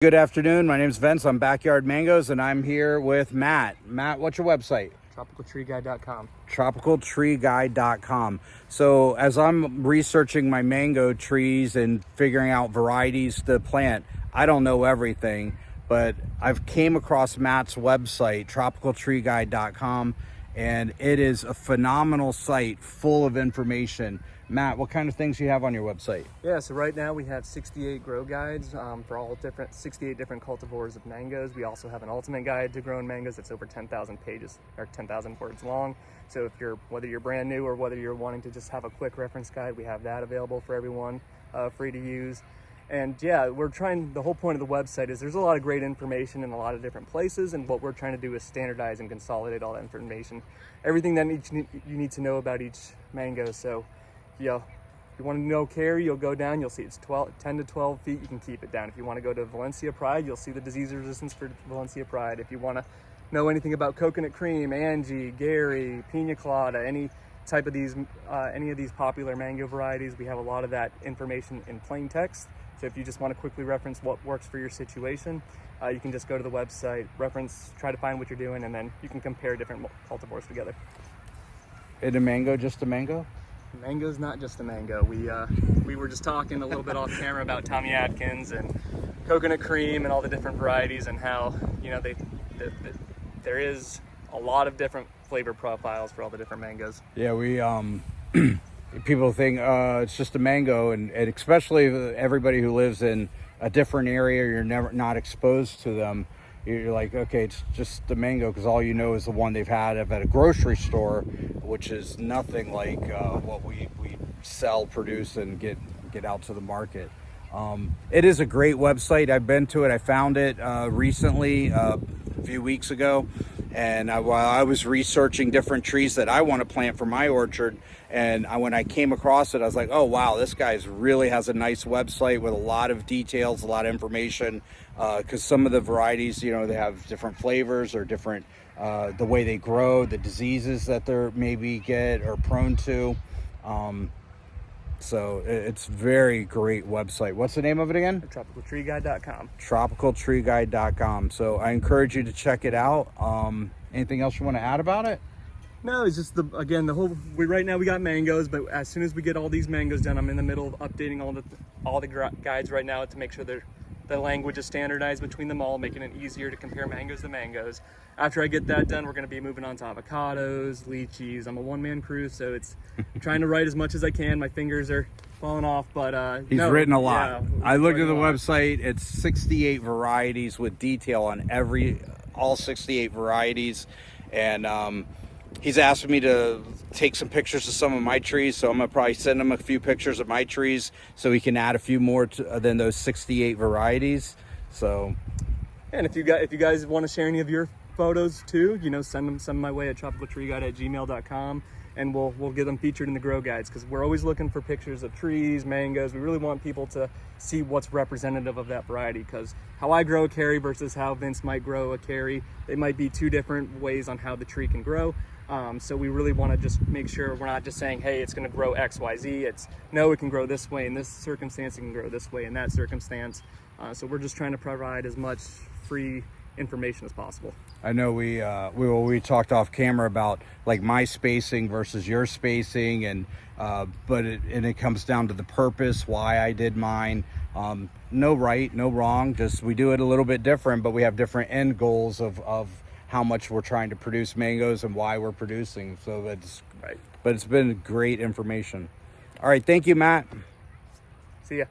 Good afternoon. My name is Vince. I'm Backyard Mangoes, and I'm here with Matt. Matt, what's your website? TropicalTreeGuide.com. TropicalTreeGuide.com. So as I'm researching my mango trees and figuring out varieties to plant, I don't know everything, but I've came across Matt's website, TropicalTreeGuide.com, and it is a phenomenal site full of information. Matt, what kind of things do you have on your website? Yeah, so right now we have 68 grow guides for all 68 different cultivars of mangoes. We also have an ultimate guide to growing mangoes that's over 10,000 pages or 10,000 words long. So whether you're brand new or whether you're wanting to just have a quick reference guide, we have that available for everyone, free to use. And yeah, the whole point of the website is there's a lot of great information in a lot of different places, and what we're trying to do is standardize and consolidate all that information, everything that you need to know about each mango. So if you want to know carry, you'll go down, you'll see it's 10 to 12 feet, you can keep it down. If you want to go to Valencia Pride, you'll see the disease resistance for Valencia Pride. If you want to know anything about coconut cream, Angie, Gary, Pina Colada, any type of any of these popular mango varieties, we have a lot of that information in plain text. So if you just want to quickly reference what works for your situation, you can just go to the website, reference, try to find what you're doing, and then you can compare different cultivars together. Is a mango just a mango? Mango's not just a mango. We were just talking a little bit off camera about Tommy Atkins and coconut cream and all the different varieties, and how there is a lot of different flavor profiles for all the different mangoes. Yeah, we people think it's just a mango, and especially everybody who lives in a different area, you're not exposed to them. You're like, okay, it's just the mango, because all you know is the one they've had at a grocery store, which is nothing like what we sell, produce, and get out to the market. It is a great website. I've been to it. I found it recently, a few weeks ago, and while I was researching different trees that I want to plant for my orchard, and when I came across it, I was like, oh wow, this guy really has a nice website with a lot of details, a lot of information, because some of the varieties, they have different flavors or different the way they grow, the diseases that they're maybe get or prone to. So it's very great website. What's the name of it again? TropicalTreeGuide.com. TropicalTreeGuide.com. So I encourage you to check it out. Anything else you want to add about it? No, it's just right now we got mangoes, but as soon as we get all these mangoes done, I'm in the middle of updating all the guides right now to make sure the language is standardized between them all, making it easier to compare mangoes to mangoes. After I get that done, we're going to be moving on to avocados, lychees. I'm a one-man crew, so it's trying to write as much as I can. My fingers are falling off, but he's written a lot. Yeah, I looked at the website. It's 68 varieties with detail on all 68 varieties, and he's asked me to take some pictures of some of my trees, so I'm gonna probably send him a few pictures of my trees so he can add a few more than those 68 varieties. So, and if you guys want to share any of your photos too, send them my way at tropicaltreeguide@gmail.com, and we'll get them featured in the grow guides, because we're always looking for pictures of trees, mangoes. We really want people to see what's representative of that variety, because how I grow a carry versus how Vince might grow a carry, they might be two different ways on how the tree can grow. So we really want to just make sure we're not just saying, hey, it's going to grow X, Y, Z. It's no, it can grow this way in this circumstance, it can grow this way in that circumstance. So we're just trying to provide as much free information as possible. I know we talked off camera about like my spacing versus your spacing, and but it comes down to the purpose why I did mine. No right, no wrong. Just we do it a little bit different, but we have different end goals of how much we're trying to produce mangoes and why we're producing. So that's right. But it's been great information. All right, thank you, Matt. See ya.